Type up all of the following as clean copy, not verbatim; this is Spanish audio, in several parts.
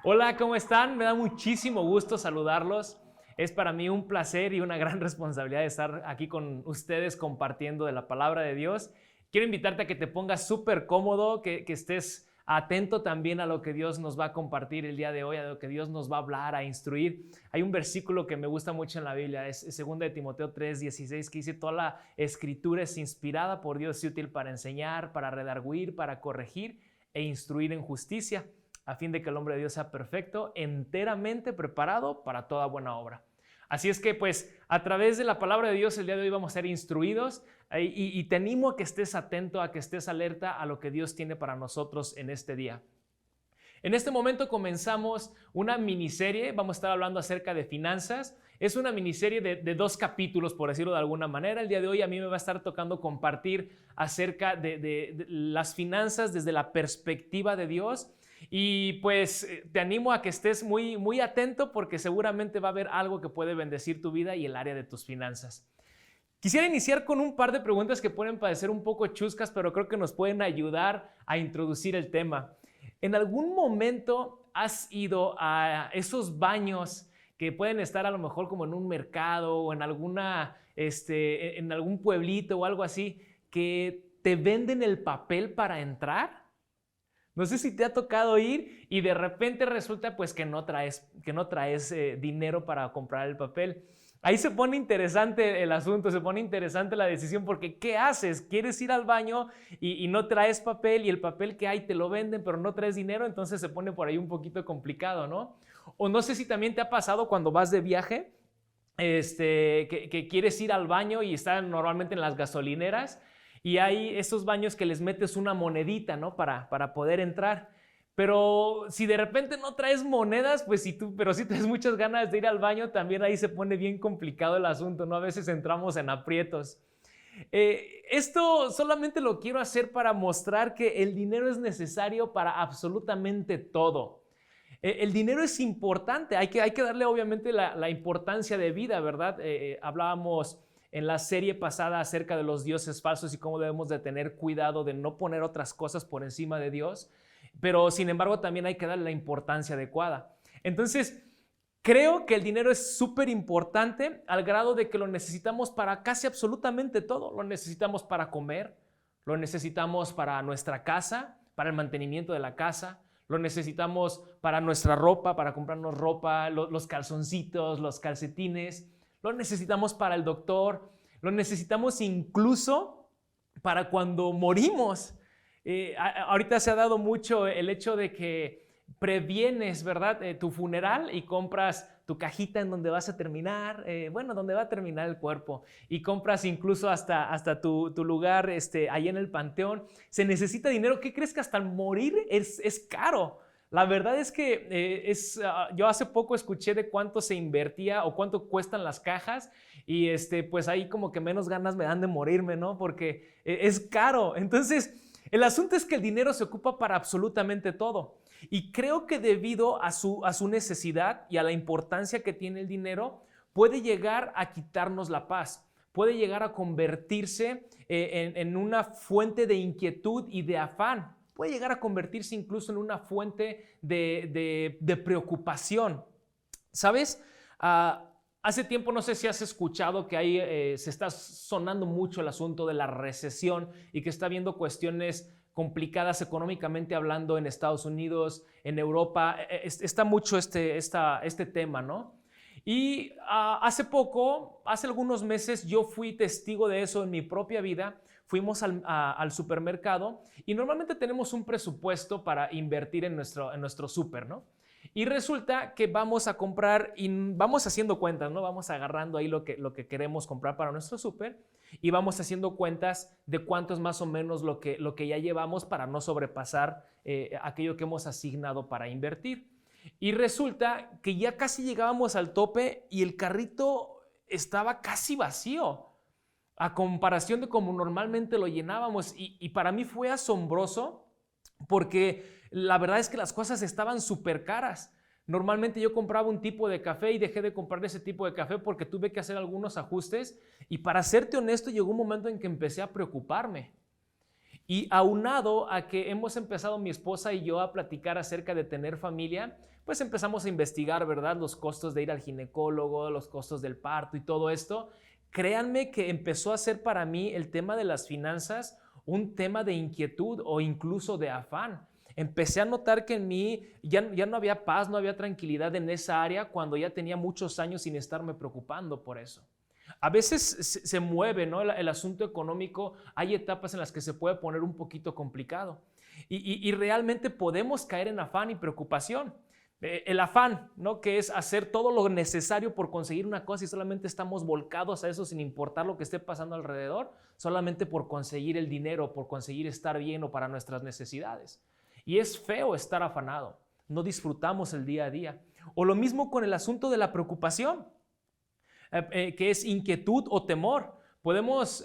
Hola, ¿cómo están? Me da muchísimo gusto saludarlos. Es para mí un placer y una gran responsabilidad estar aquí con ustedes compartiendo de la palabra de Dios. Quiero invitarte a que te pongas súper cómodo, que estés atento también a lo que Dios nos va a compartir el día de hoy, a lo que Dios nos va a hablar, a instruir. Hay un versículo que me gusta mucho en la Biblia, es 2 de Timoteo 3:16, que dice: toda la escritura es inspirada por Dios y útil para enseñar, para redarguir, para corregir e instruir en justicia, a fin de que el hombre de Dios sea perfecto, enteramente preparado para toda buena obra. Así es que pues a través de la palabra de Dios el día de hoy vamos a ser instruidos y te animo a que estés atento, a que estés alerta a lo que Dios tiene para nosotros en este día. En este momento comenzamos una miniserie, vamos a estar hablando acerca de finanzas. Es una miniserie de 2 capítulos, por decirlo de alguna manera. El día de hoy a mí me va a estar tocando compartir acerca de las finanzas desde la perspectiva de Dios. Y pues te animo a que estés muy atento, porque seguramente va a haber algo que puede bendecir tu vida y el área de tus finanzas. Quisiera iniciar con un par de preguntas que pueden parecer un poco chuscas, pero creo que nos pueden ayudar a introducir el tema. ¿En algún momento has ido a esos baños que pueden estar a lo mejor como en un mercado o en en algún pueblito o algo así, que te venden el papel para entrar? No sé si te ha tocado ir y de repente resulta pues que no traes dinero para comprar el papel. Ahí se pone interesante el asunto, se pone interesante la decisión, porque ¿qué haces? ¿Quieres ir al baño y no traes papel, y el papel que hay te lo venden pero no traes dinero? Entonces se pone por ahí un poquito complicado, ¿no? O no sé si también te ha pasado cuando vas de viaje, que quieres ir al baño y están normalmente en las gasolineras, y hay esos baños que les metes una monedita, ¿no? Para poder entrar. Pero si de repente no traes monedas, pues pero si traes muchas ganas de ir al baño, también ahí se pone bien complicado el asunto, ¿no? A veces entramos en aprietos. Esto solamente lo quiero hacer para mostrar que el dinero es necesario para absolutamente todo. El dinero es importante, hay que darle obviamente la importancia de vida, ¿verdad? Hablábamos en la serie pasada acerca de los dioses falsos y cómo debemos de tener cuidado de no poner otras cosas por encima de Dios, pero sin embargo también hay que darle la importancia adecuada. Entonces, creo que el dinero es súper importante, al grado de que lo necesitamos para casi absolutamente todo. Lo necesitamos para comer, lo necesitamos para nuestra casa, para el mantenimiento de la casa, lo necesitamos para nuestra ropa, para comprarnos ropa, los calzoncitos, los calcetines, lo necesitamos para el doctor, lo necesitamos incluso para cuando morimos. Ahorita se ha dado mucho el hecho de que previenes, ¿verdad? Tu funeral, y compras tu cajita en donde vas a terminar, donde va a terminar el cuerpo, y compras incluso hasta tu lugar ahí en el panteón. Se necesita dinero. ¿Qué crees? Que hasta morir es caro. La verdad es que yo hace poco escuché de cuánto se invertía o cuánto cuestan las cajas, y pues ahí como que menos ganas me dan de morirme, ¿no? Porque es caro. Entonces, el asunto es que el dinero se ocupa para absolutamente todo, y creo que debido a su necesidad y a la importancia que tiene el dinero, puede llegar a quitarnos la paz, puede llegar a convertirse en una fuente de inquietud y de afán, puede llegar a convertirse incluso en una fuente de preocupación. ¿Sabes? Hace tiempo, no sé si has escuchado que ahí se está sonando mucho el asunto de la recesión, y que está habiendo cuestiones complicadas económicamente hablando en Estados Unidos, en Europa. Está mucho este tema, ¿no? Y hace algunos meses, yo fui testigo de eso en mi propia vida. Fuimos al supermercado, y normalmente tenemos un presupuesto para invertir en nuestro súper, ¿no? Y resulta que vamos a comprar y vamos haciendo cuentas, ¿no? Vamos agarrando ahí lo que queremos comprar para nuestro súper, y vamos haciendo cuentas de cuánto es más o menos lo que ya llevamos, para no sobrepasar aquello que hemos asignado para invertir. Y resulta que ya casi llegábamos al tope y el carrito estaba casi vacío a comparación de como normalmente lo llenábamos. Y para mí fue asombroso, porque la verdad es que las cosas estaban súper caras. Normalmente yo compraba un tipo de café y dejé de comprar ese tipo de café porque tuve que hacer algunos ajustes, y para serte honesto llegó un momento en que empecé a preocuparme. Y aunado a que hemos empezado mi esposa y yo a platicar acerca de tener familia, pues empezamos a investigar, ¿verdad? Los costos de ir al ginecólogo, los costos del parto y todo esto. Créanme que empezó a ser para mí el tema de las finanzas un tema de inquietud o incluso de afán. Empecé a notar que en mí ya no había paz, no había tranquilidad en esa área cuando ya tenía muchos años sin estarme preocupando por eso. A veces se mueve, ¿no? El asunto económico, hay etapas en las que se puede poner un poquito complicado y realmente podemos caer en afán y preocupación. El afán, ¿no? Que es hacer todo lo necesario por conseguir una cosa y solamente estamos volcados a eso sin importar lo que esté pasando alrededor, solamente por conseguir el dinero, por conseguir estar bien o para nuestras necesidades. Y es feo estar afanado, no disfrutamos el día a día. O lo mismo con el asunto de la preocupación, que es inquietud o temor. Podemos,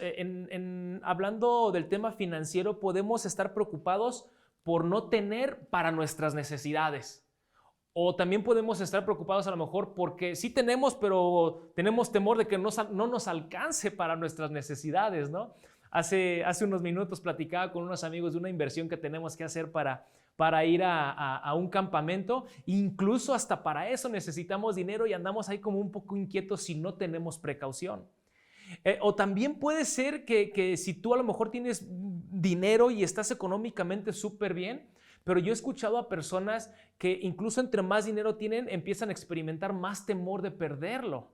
hablando del tema financiero, podemos estar preocupados por no tener para nuestras necesidades. O también podemos estar preocupados a lo mejor porque sí tenemos, pero tenemos temor de que no nos alcance para nuestras necesidades, ¿no? Hace unos minutos platicaba con unos amigos de una inversión que tenemos que hacer para ir a un campamento. Incluso hasta para eso necesitamos dinero y andamos ahí como un poco inquietos si no tenemos precaución. O también puede ser que si tú a lo mejor tienes dinero y estás económicamente súper bien, pero yo he escuchado a personas que incluso entre más dinero tienen, empiezan a experimentar más temor de perderlo.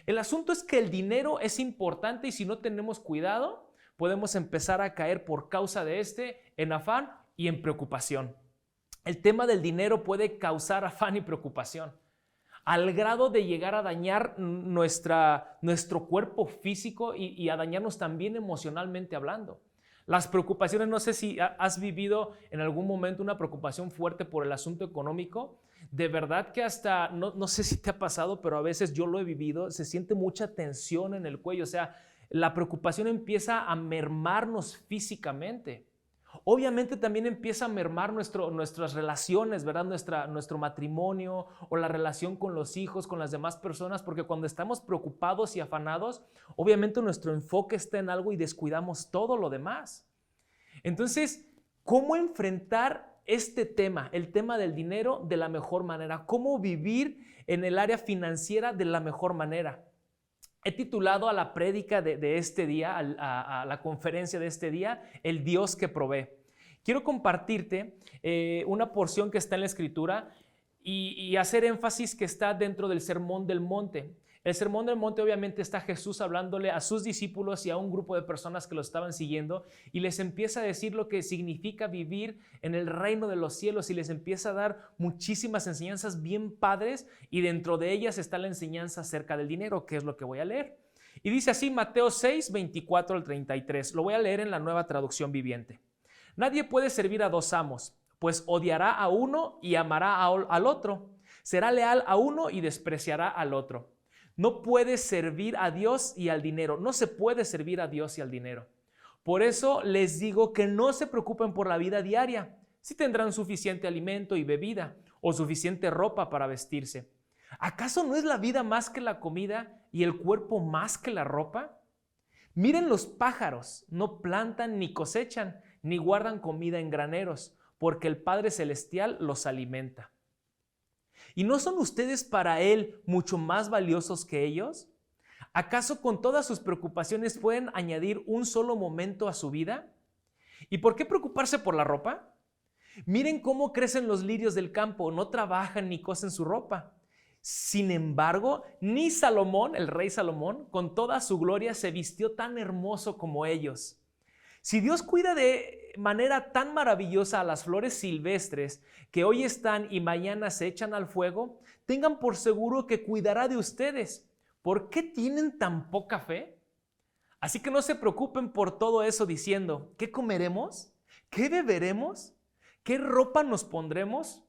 El asunto es que el dinero es importante y si no tenemos cuidado, podemos empezar a caer por causa de en afán y en preocupación. El tema del dinero puede causar afán y preocupación, al grado de llegar a dañar nuestro cuerpo físico y a dañarnos también emocionalmente hablando. Las preocupaciones, no sé si has vivido en algún momento una preocupación fuerte por el asunto económico. De verdad que hasta, no sé si te ha pasado, pero a veces yo lo he vivido, se siente mucha tensión en el cuello. O sea, la preocupación empieza a mermarnos físicamente. Obviamente también empieza a mermar nuestras relaciones, ¿verdad? Nuestro matrimonio o la relación con los hijos, con las demás personas, porque cuando estamos preocupados y afanados, obviamente nuestro enfoque está en algo y descuidamos todo lo demás. Entonces, ¿cómo enfrentar este tema, el tema del dinero, de la mejor manera? ¿Cómo vivir en el área financiera de la mejor manera? He titulado a la prédica de este día, a la conferencia de este día, El Dios que provee. Quiero compartirte una porción que está en la Escritura y hacer énfasis que está dentro del Sermón del Monte. El Sermón del Monte obviamente está Jesús hablándole a sus discípulos y a un grupo de personas que lo estaban siguiendo y les empieza a decir lo que significa vivir en el reino de los cielos y les empieza a dar muchísimas enseñanzas bien padres y dentro de ellas está la enseñanza acerca del dinero, que es lo que voy a leer. Y dice así Mateo 6, 24 al 33. Lo voy a leer en la Nueva Traducción Viviente. Nadie puede servir a dos amos, pues odiará a uno y amará al otro. Será leal a uno y despreciará al otro. No puedes servir a Dios y al dinero. No se puede servir a Dios y al dinero. Por eso les digo que no se preocupen por la vida diaria, si tendrán suficiente alimento y bebida o suficiente ropa para vestirse. ¿Acaso no es la vida más que la comida y el cuerpo más que la ropa? Miren los pájaros, no plantan ni cosechan, ni guardan comida en graneros, porque el Padre Celestial los alimenta. ¿Y no son ustedes para Él mucho más valiosos que ellos? ¿Acaso con todas sus preocupaciones pueden añadir un solo momento a su vida? ¿Y por qué preocuparse por la ropa? Miren cómo crecen los lirios del campo, no trabajan ni cosen su ropa. Sin embargo, ni Salomón, el rey Salomón, con toda su gloria se vistió tan hermoso como ellos. Si Dios cuida de manera tan maravillosa a las flores silvestres que hoy están y mañana se echan al fuego, tengan por seguro que cuidará de ustedes. ¿Por qué tienen tan poca fe? Así que no se preocupen por todo eso diciendo, ¿qué comeremos? ¿Qué beberemos? ¿Qué ropa nos pondremos?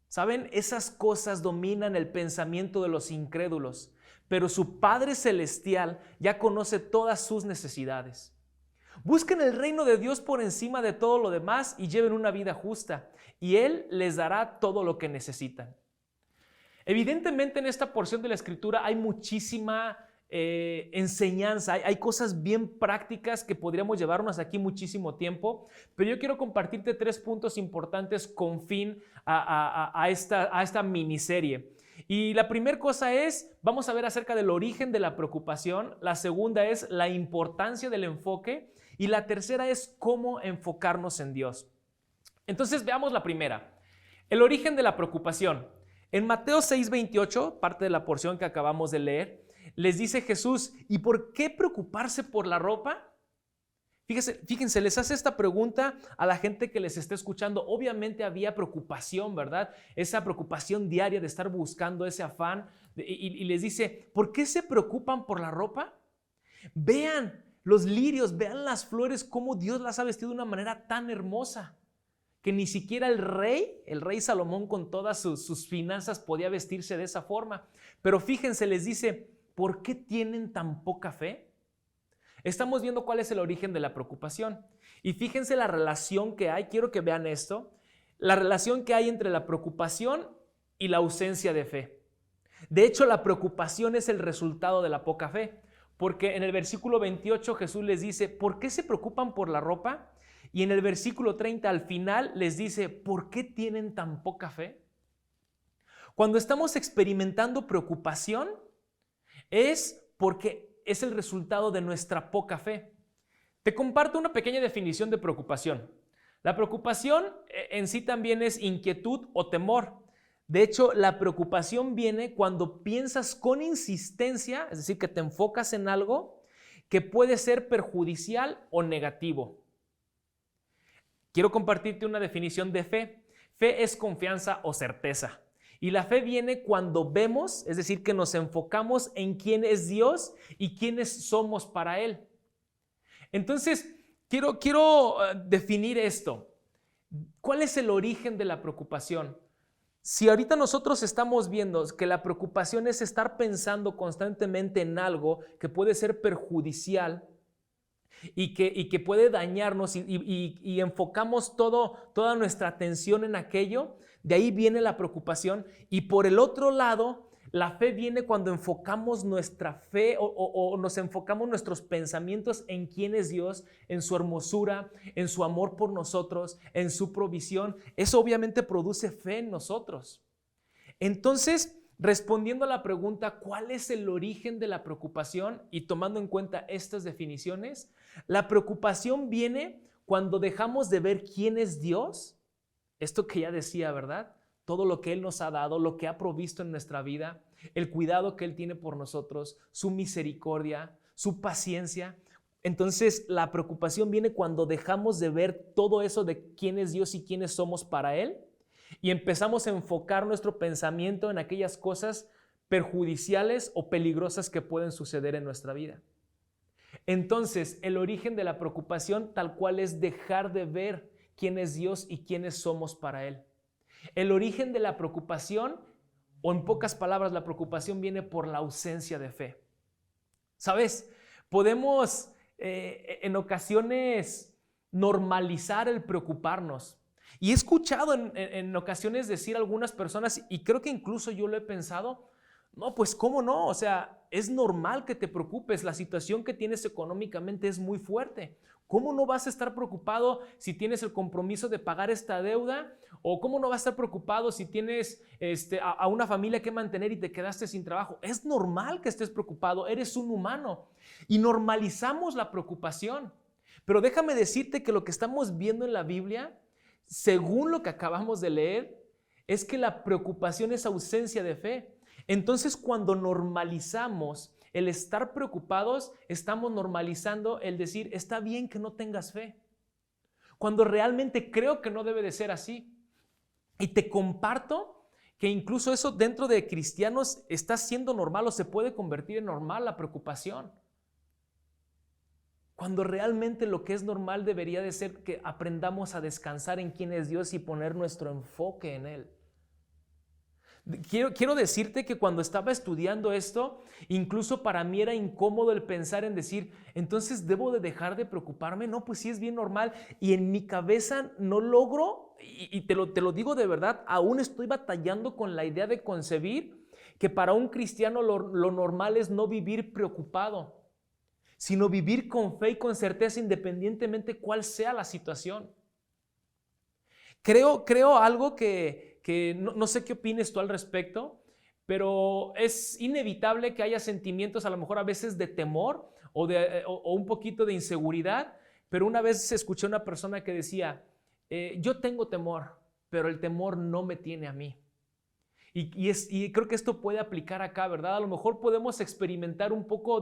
¿Saben? Esas cosas dominan el pensamiento de los incrédulos, pero su Padre Celestial ya conoce todas sus necesidades. Busquen el reino de Dios por encima de todo lo demás y lleven una vida justa, y Él les dará todo lo que necesitan. Evidentemente en esta porción de la Escritura hay muchísima enseñanza, hay cosas bien prácticas que podríamos llevarnos aquí muchísimo tiempo, pero yo quiero compartirte 3 puntos importantes con fin a esta miniserie. Y la primera cosa es, vamos a ver acerca del origen de la preocupación, la segunda es la importancia del enfoque y la tercera es cómo enfocarnos en Dios. Entonces veamos la primera, el origen de la preocupación. En Mateo 6:28, parte de la porción que acabamos de leer, les dice Jesús, ¿y por qué preocuparse por la ropa? Fíjense, les hace esta pregunta a la gente que les está escuchando. Obviamente había preocupación, ¿verdad? Esa preocupación diaria de estar buscando ese afán. Y les dice, ¿por qué se preocupan por la ropa? Vean los lirios, vean las flores, cómo Dios las ha vestido de una manera tan hermosa, que ni siquiera el rey Salomón con todas sus finanzas podía vestirse de esa forma. Pero fíjense, les dice, ¿por qué tienen tan poca fe? Estamos viendo cuál es el origen de la preocupación. Y fíjense la relación que hay, quiero que vean esto, la relación que hay entre la preocupación y la ausencia de fe. De hecho, la preocupación es el resultado de la poca fe, porque en el versículo 28 Jesús les dice, ¿por qué se preocupan por la ropa? Y en el versículo 30 al final les dice, ¿por qué tienen tan poca fe? Cuando estamos experimentando preocupación es porque es el resultado de nuestra poca fe. Te comparto una pequeña definición de preocupación. La preocupación en sí también es inquietud o temor. De hecho, la preocupación viene cuando piensas con insistencia, es decir, que te enfocas en algo que puede ser perjudicial o negativo. Quiero compartirte una definición de fe. Fe es confianza o certeza. Y la fe viene cuando vemos, es decir, que nos enfocamos en quién es Dios y quiénes somos para Él. Entonces, quiero definir esto. ¿Cuál es el origen de la preocupación? Si ahorita nosotros estamos viendo que la preocupación es estar pensando constantemente en algo que puede ser perjudicial y que puede dañarnos y enfocamos toda nuestra atención en aquello, de ahí viene la preocupación. Y por el otro lado, la fe viene cuando enfocamos nuestra fe o nos enfocamos nuestros pensamientos en quién es Dios, en su hermosura, en su amor por nosotros, en su provisión. Eso obviamente produce fe en nosotros. Entonces, respondiendo a la pregunta, ¿cuál es el origen de la preocupación? Y tomando en cuenta estas definiciones, la preocupación viene cuando dejamos de ver quién es Dios. Esto que ya decía, ¿verdad? Todo lo que Él nos ha dado, lo que ha provisto en nuestra vida, el cuidado que Él tiene por nosotros, su misericordia, su paciencia. Entonces, la preocupación viene cuando dejamos de ver todo eso de quién es Dios y quiénes somos para Él y empezamos a enfocar nuestro pensamiento en aquellas cosas perjudiciales o peligrosas que pueden suceder en nuestra vida. Entonces, el origen de la preocupación tal cual es dejar de ver quién es Dios y quiénes somos para Él. El origen de la preocupación, o en pocas palabras, la preocupación viene por la ausencia de fe. ¿Sabes? Podemos en ocasiones normalizar el preocuparnos. Y he escuchado en ocasiones decir a algunas personas, y creo que incluso yo lo he pensado, no, pues ¿cómo no? O sea, es normal que te preocupes, la situación que tienes económicamente es muy fuerte. ¿Cómo no vas a estar preocupado si tienes el compromiso de pagar esta deuda? ¿O cómo no vas a estar preocupado si tienes a una familia que mantener y te quedaste sin trabajo? Es normal que estés preocupado, eres un humano. Y normalizamos la preocupación. Pero déjame decirte que lo que estamos viendo en la Biblia, según lo que acabamos de leer, es que la preocupación es ausencia de fe. Entonces, cuando normalizamos el estar preocupados, estamos normalizando el decir, está bien que no tengas fe, cuando realmente creo que no debe de ser así. Y te comparto que incluso eso dentro de cristianos está siendo normal o se puede convertir en normal la preocupación. Cuando realmente lo que es normal debería de ser que aprendamos a descansar en quién es Dios y poner nuestro enfoque en Él. Quiero decirte que cuando estaba estudiando esto, incluso para mí era incómodo el pensar en decir, entonces ¿debo de dejar de preocuparme? No, pues sí es bien normal. Y en mi cabeza no logro, y te lo digo de verdad, aún estoy batallando con la idea de concebir que para un cristiano lo normal es no vivir preocupado, sino vivir con fe y con certeza independientemente cuál sea la situación. Creo algo que no sé qué opines tú al respecto, pero es inevitable que haya sentimientos a lo mejor a veces de temor o un poquito de inseguridad, pero una vez escuché a una persona que decía, yo tengo temor, pero el temor no me tiene a mí. Y creo que esto puede aplicar acá, ¿verdad? A lo mejor podemos experimentar un poco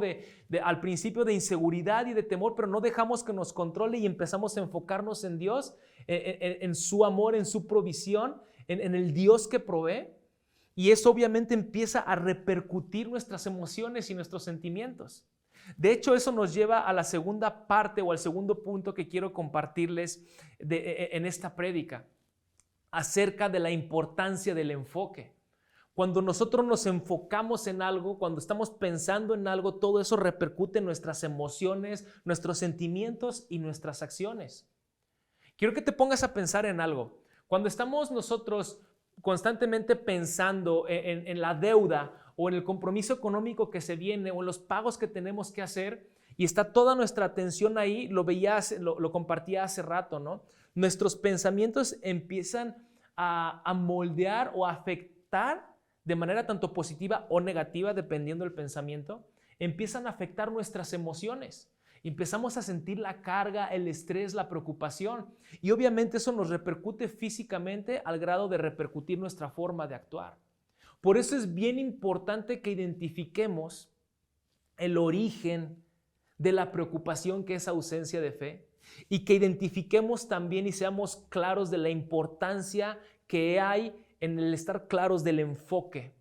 al principio de inseguridad y de temor, pero no dejamos que nos controle y empezamos a enfocarnos en Dios, en su amor, en su provisión, en el Dios que provee. Y eso obviamente empieza a repercutir nuestras emociones y nuestros sentimientos. De hecho, eso nos lleva a la segunda parte o al segundo punto que quiero compartirles en esta prédica, acerca de la importancia del enfoque. Cuando nosotros nos enfocamos en algo, cuando estamos pensando en algo, todo eso repercute en nuestras emociones, nuestros sentimientos y nuestras acciones. Quiero que te pongas a pensar en algo. Cuando estamos nosotros constantemente pensando en la deuda o en el compromiso económico que se viene o en los pagos que tenemos que hacer y está toda nuestra atención ahí, lo compartía hace rato, ¿no? Nuestros pensamientos empiezan a moldear o a afectar de manera tanto positiva o negativa, dependiendo del pensamiento, empiezan a afectar nuestras emociones. Empezamos a sentir la carga, el estrés, la preocupación y obviamente eso nos repercute físicamente al grado de repercutir nuestra forma de actuar. Por eso es bien importante que identifiquemos el origen de la preocupación que es ausencia de fe y que identifiquemos también y seamos claros de la importancia que hay en el estar claros del enfoque.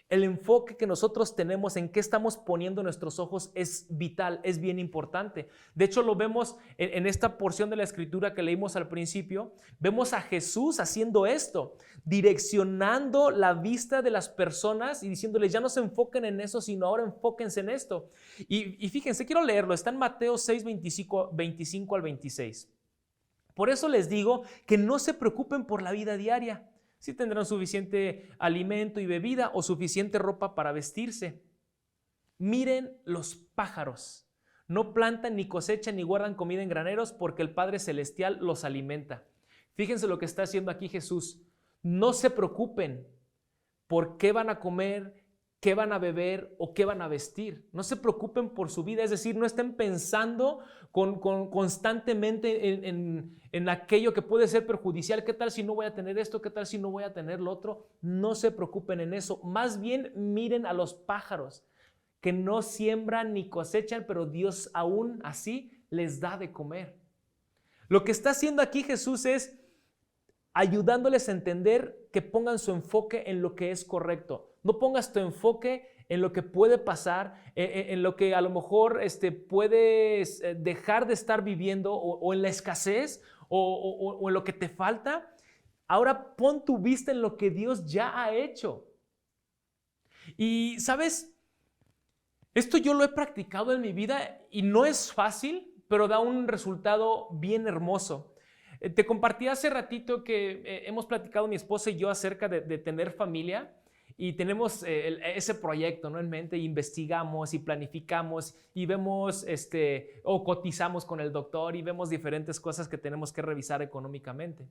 El enfoque que nosotros tenemos en qué estamos poniendo nuestros ojos es vital, es bien importante. De hecho, lo vemos en esta porción de la escritura que leímos al principio. Vemos a Jesús haciendo esto, direccionando la vista de las personas y diciéndoles, ya no se enfoquen en eso, sino ahora enfóquense en esto. Y fíjense, quiero leerlo, está en Mateo 6, 25 al 26. Por eso les digo que no se preocupen por la vida diaria, si tendrán suficiente alimento y bebida o suficiente ropa para vestirse. Miren los pájaros, no plantan ni cosechan ni guardan comida en graneros porque el Padre Celestial los alimenta. Fíjense lo que está haciendo aquí Jesús. No se preocupen por qué van a comer, qué van a beber o qué van a vestir. No se preocupen por su vida, es decir, no estén pensando constantemente en aquello que puede ser perjudicial. ¿Qué tal si no voy a tener esto? ¿Qué tal si no voy a tener lo otro? No se preocupen en eso. Más bien miren a los pájaros que no siembran ni cosechan, pero Dios aún así les da de comer. Lo que está haciendo aquí Jesús es ayudándoles a entender que pongan su enfoque en lo que es correcto. No pongas tu enfoque en lo que puede pasar, en lo que a lo mejor puedes dejar de estar viviendo o en la escasez o en lo que te falta. Ahora pon tu vista en lo que Dios ya ha hecho. Y, ¿sabes? Esto yo lo he practicado en mi vida y no es fácil, pero da un resultado bien hermoso. Te compartí hace ratito que hemos platicado mi esposa y yo acerca de tener familia y tenemos ese proyecto, ¿no?, en mente, y investigamos y planificamos y vemos o cotizamos con el doctor y vemos diferentes cosas que tenemos que revisar económicamente.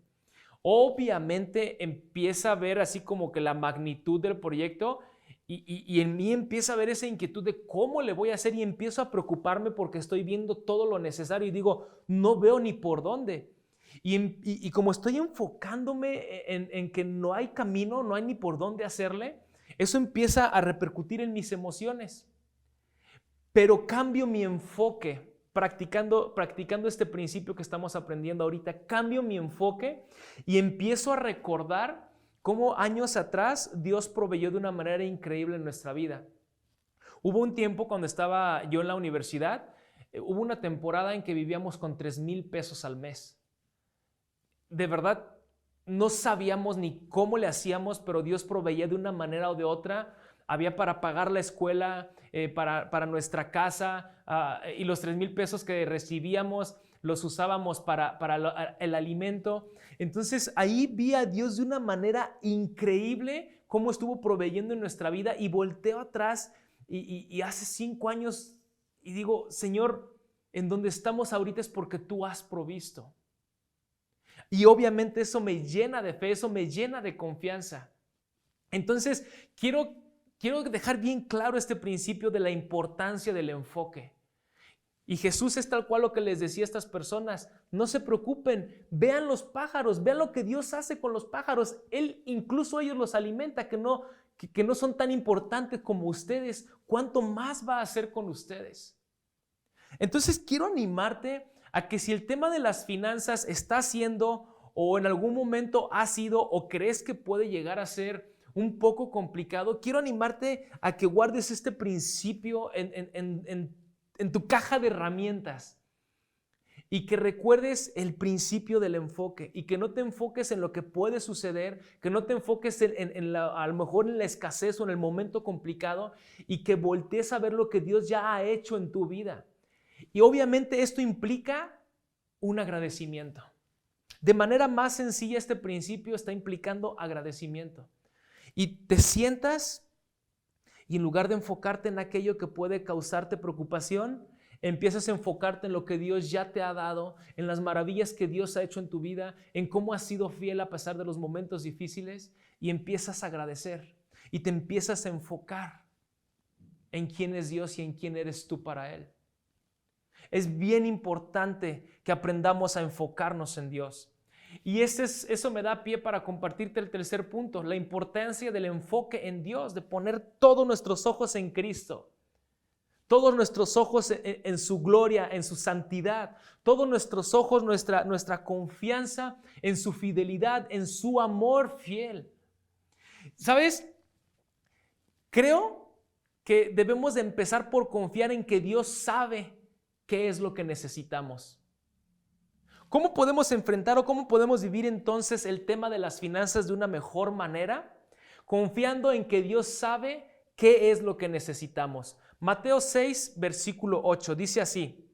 Obviamente empieza a ver así como que la magnitud del proyecto y en mí empieza a ver esa inquietud de cómo le voy a hacer y empiezo a preocuparme porque estoy viendo todo lo necesario y digo, no veo ni por dónde. Y como estoy enfocándome en que no hay camino, no hay ni por dónde hacerle, eso empieza a repercutir en mis emociones. Pero cambio mi enfoque practicando este principio que estamos aprendiendo ahorita. Cambio mi enfoque y empiezo a recordar cómo años atrás Dios proveyó de una manera increíble en nuestra vida. Hubo un tiempo cuando estaba yo en la universidad, hubo una temporada en que vivíamos con 3,000 pesos al mes. De verdad, no sabíamos ni cómo le hacíamos, pero Dios proveía de una manera o de otra. Había para pagar la escuela, para nuestra casa, y los 3,000 pesos que recibíamos los usábamos para el alimento. Entonces ahí vi a Dios de una manera increíble, cómo estuvo proveyendo en nuestra vida, y volteo atrás y hace 5 años y digo, Señor, en donde estamos ahorita es porque tú has provisto. Y obviamente eso me llena de fe, eso me llena de confianza. Entonces quiero dejar bien claro este principio de la importancia del enfoque. Y Jesús es tal cual lo que les decía a estas personas: no se preocupen, vean los pájaros, vean lo que Dios hace con los pájaros. Él incluso ellos los alimenta, que no son tan importantes como ustedes. ¿Cuánto más va a hacer con ustedes? Entonces quiero animarte a que si el tema de las finanzas está siendo, o en algún momento ha sido, o crees que puede llegar a ser un poco complicado, quiero animarte a que guardes este principio en tu caja de herramientas y que recuerdes el principio del enfoque, y que no te enfoques en lo que puede suceder, que no te enfoques a lo mejor en la escasez o en el momento complicado, y que voltees a ver lo que Dios ya ha hecho en tu vida. Y obviamente esto implica un agradecimiento. De manera más sencilla, este principio está implicando agradecimiento. Y te sientas y en lugar de enfocarte en aquello que puede causarte preocupación, empiezas a enfocarte en lo que Dios ya te ha dado, en las maravillas que Dios ha hecho en tu vida, en cómo has sido fiel a pesar de los momentos difíciles, y empiezas a agradecer y te empiezas a enfocar en quién es Dios y en quién eres tú para Él. Es bien importante que aprendamos a enfocarnos en Dios. Y eso me da pie para compartirte el tercer punto: la importancia del enfoque en Dios, de poner todos nuestros ojos en Cristo, todos nuestros ojos en su gloria, en su santidad, todos nuestros ojos, nuestra confianza en su fidelidad, en su amor fiel. ¿Sabes? Creo que debemos de empezar por confiar en que Dios sabe qué es lo que necesitamos. ¿Cómo podemos enfrentar o cómo podemos vivir entonces el tema de las finanzas de una mejor manera? Confiando en que Dios sabe qué es lo que necesitamos. Mateo 6, versículo 8, dice así: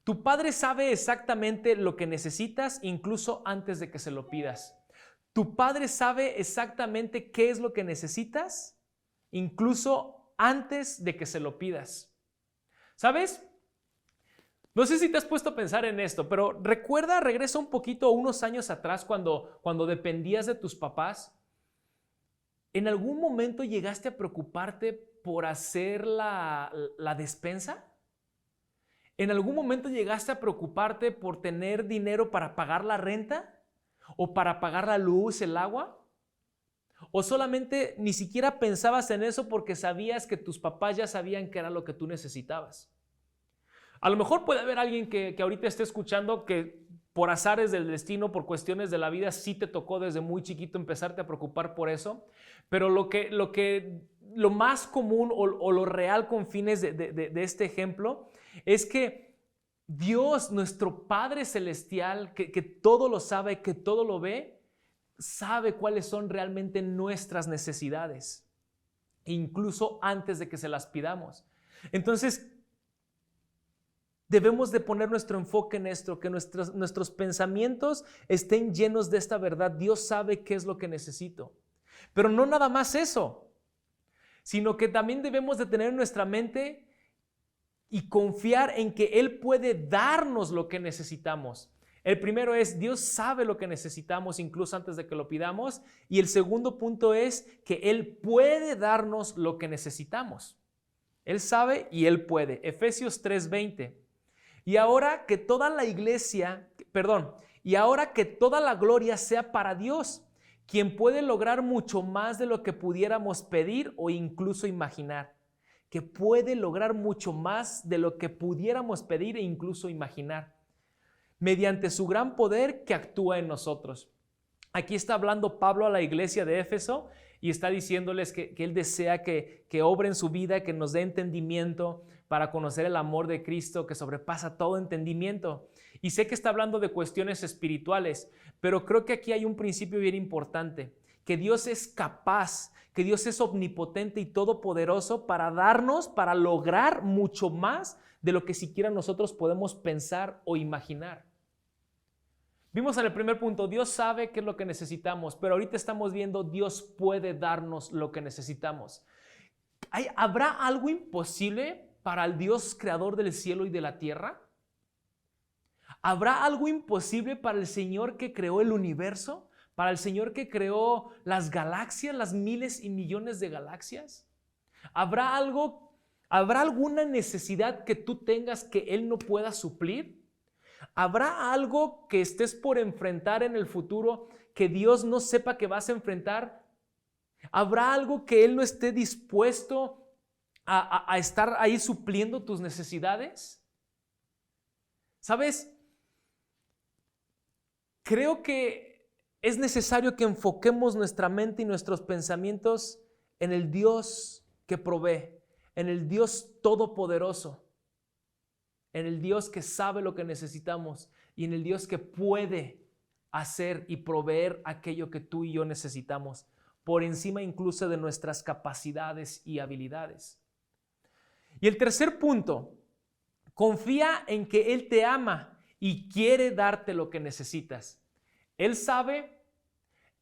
tu Padre sabe exactamente lo que necesitas incluso antes de que se lo pidas. Tu Padre sabe exactamente qué es lo que necesitas incluso antes de que se lo pidas. ¿Sabes? No sé si te has puesto a pensar en esto, pero regresa un poquito unos años atrás cuando dependías de tus papás. ¿En algún momento llegaste a preocuparte por hacer la despensa? ¿En algún momento llegaste a preocuparte por tener dinero para pagar la renta? ¿O para pagar la luz, el agua? ¿O solamente ni siquiera pensabas en eso porque sabías que tus papás ya sabían qué era lo que tú necesitabas? A lo mejor puede haber alguien que ahorita esté escuchando que por azares del destino, por cuestiones de la vida, sí te tocó desde muy chiquito empezarte a preocupar por eso, pero lo más común o lo real con fines de este ejemplo es que Dios, nuestro Padre Celestial, que todo lo sabe, que todo lo ve, sabe cuáles son realmente nuestras necesidades, incluso antes de que se las pidamos. Entonces, debemos de poner nuestro enfoque en esto, que nuestros pensamientos estén llenos de esta verdad. Dios sabe qué es lo que necesito. Pero no nada más eso, sino que también debemos de tener en nuestra mente y confiar en que Él puede darnos lo que necesitamos. El primero es, Dios sabe lo que necesitamos incluso antes de que lo pidamos. Y el segundo punto es que Él puede darnos lo que necesitamos. Él sabe y Él puede. Efesios 3:20. Y ahora que toda la gloria sea para Dios, quien puede lograr mucho más de lo que pudiéramos pedir o incluso imaginar. Que puede lograr mucho más de lo que pudiéramos pedir e incluso imaginar, mediante su gran poder que actúa en nosotros. Aquí está hablando Pablo a la iglesia de Éfeso y está diciéndoles que él desea que obre en su vida, que nos dé entendimiento para conocer el amor de Cristo que sobrepasa todo entendimiento. Y sé que está hablando de cuestiones espirituales, pero creo que aquí hay un principio bien importante, que Dios es capaz, que Dios es omnipotente y todopoderoso para darnos, para lograr mucho más de lo que siquiera nosotros podemos pensar o imaginar. Vimos en el primer punto, Dios sabe qué es lo que necesitamos, pero ahorita estamos viendo, Dios puede darnos lo que necesitamos. ¿Habrá algo imposible para el Dios creador del cielo y de la tierra? ¿Habrá algo imposible para el Señor que creó el universo? ¿Para el Señor que creó las galaxias, las miles y millones de galaxias? ¿Habrá alguna necesidad que tú tengas que Él no pueda suplir? ¿Habrá algo que estés por enfrentar en el futuro que Dios no sepa que vas a enfrentar? ¿Habrá algo que Él no esté dispuesto a estar ahí supliendo tus necesidades? ¿Sabes? Creo que es necesario que enfoquemos nuestra mente y nuestros pensamientos en el Dios que provee, en el Dios todopoderoso, en el Dios que sabe lo que necesitamos y en el Dios que puede hacer y proveer aquello que tú y yo necesitamos, por encima incluso de nuestras capacidades y habilidades. Y el tercer punto, confía en que Él te ama y quiere darte lo que necesitas. Él sabe,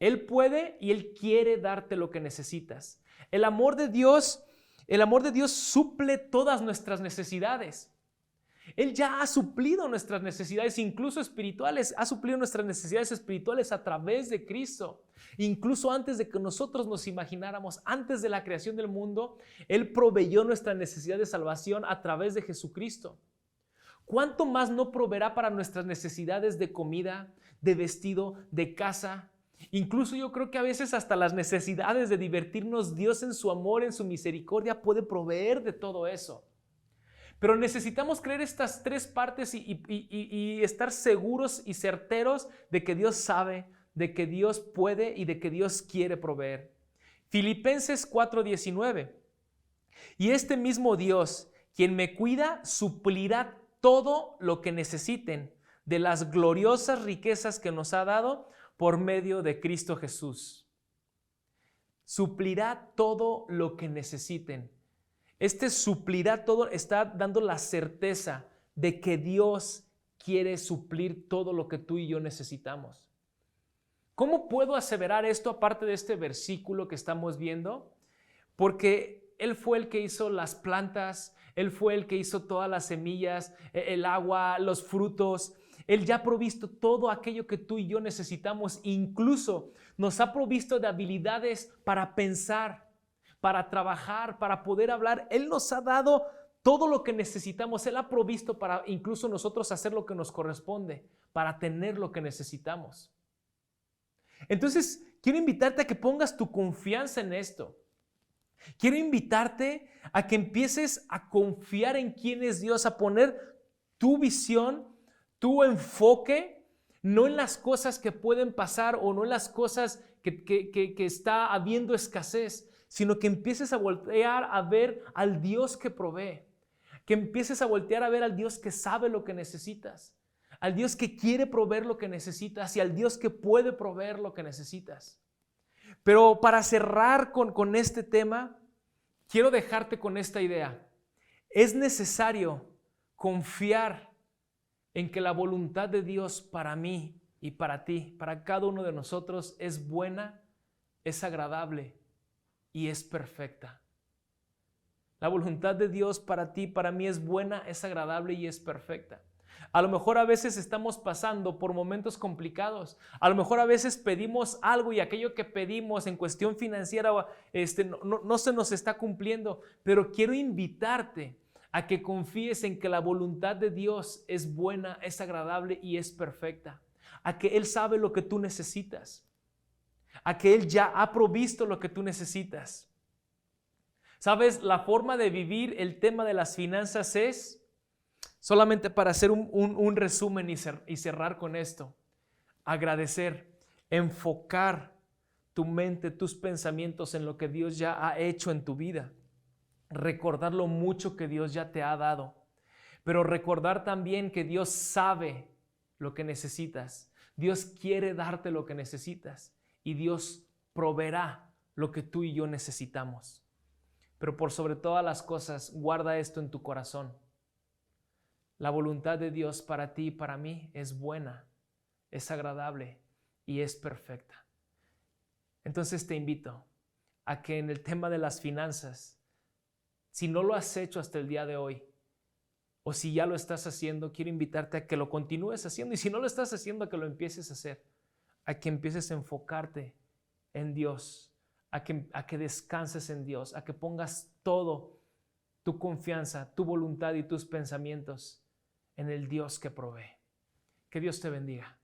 Él puede y Él quiere darte lo que necesitas. El amor de Dios suple todas nuestras necesidades. Él ya ha suplido nuestras necesidades, incluso espirituales, ha suplido nuestras necesidades espirituales a través de Cristo. Incluso antes de que nosotros nos imagináramos, antes de la creación del mundo, Él proveyó nuestra necesidad de salvación a través de Jesucristo. ¿Cuánto más no proveerá para nuestras necesidades de comida, de vestido, de casa? Incluso yo creo que a veces hasta las necesidades de divertirnos, Dios en su amor, en su misericordia, puede proveer de todo eso. Pero necesitamos creer estas tres partes y estar seguros y certeros de que Dios sabe, de que Dios puede y de que Dios quiere proveer. Filipenses 4:19. Y este mismo Dios, quien me cuida, suplirá todo lo que necesiten de las gloriosas riquezas que nos ha dado por medio de Cristo Jesús. Suplirá todo lo que necesiten. Este suplirá todo, está dando la certeza de que Dios quiere suplir todo lo que tú y yo necesitamos. ¿Cómo puedo aseverar esto aparte de este versículo que estamos viendo? Porque Él fue el que hizo las plantas, Él fue el que hizo todas las semillas, el agua, los frutos. Él ya ha provisto todo aquello que tú y yo necesitamos. Incluso nos ha provisto de habilidades para pensar, para trabajar, para poder hablar. Él nos ha dado todo lo que necesitamos. Él ha provisto para incluso nosotros hacer lo que nos corresponde, para tener lo que necesitamos. Entonces, quiero invitarte a que pongas tu confianza en esto. Quiero invitarte a que empieces a confiar en quién es Dios, a poner tu visión, tu enfoque, no en las cosas que pueden pasar o no en las cosas que está habiendo escasez, sino que empieces a voltear a ver al Dios que provee, que empieces a voltear a ver al Dios que sabe lo que necesitas, al Dios que quiere proveer lo que necesitas y al Dios que puede proveer lo que necesitas. Pero para cerrar con este tema, quiero dejarte con esta idea. Es necesario confiar en que la voluntad de Dios para mí y para ti, para cada uno de nosotros, es buena, es agradable y es perfecta. La voluntad de Dios para ti, para mí es buena, es agradable y es perfecta. A lo mejor a veces estamos pasando por momentos complicados. A lo mejor a veces pedimos algo y aquello que pedimos en cuestión financiera no se nos está cumpliendo. Pero quiero invitarte a que confíes en que la voluntad de Dios es buena, es agradable y es perfecta. A que Él sabe lo que tú necesitas. A que Él ya ha provisto lo que tú necesitas. ¿Sabes? La forma de vivir el tema de las finanzas es, solamente para hacer un resumen y cerrar con esto, agradecer, enfocar tu mente, tus pensamientos en lo que Dios ya ha hecho en tu vida. Recordar lo mucho que Dios ya te ha dado, pero recordar también que Dios sabe lo que necesitas. Dios quiere darte lo que necesitas y Dios proveerá lo que tú y yo necesitamos. Pero por sobre todas las cosas, guarda esto en tu corazón. La voluntad de Dios para ti y para mí es buena, es agradable y es perfecta. Entonces te invito a que en el tema de las finanzas, si no lo has hecho hasta el día de hoy, o si ya lo estás haciendo, quiero invitarte a que lo continúes haciendo. Y si no lo estás haciendo, a que lo empieces a hacer, a que empieces a enfocarte en Dios, a que descanses en Dios, a que pongas todo tu confianza, tu voluntad y tus pensamientos en el Dios que provee. Que Dios te bendiga.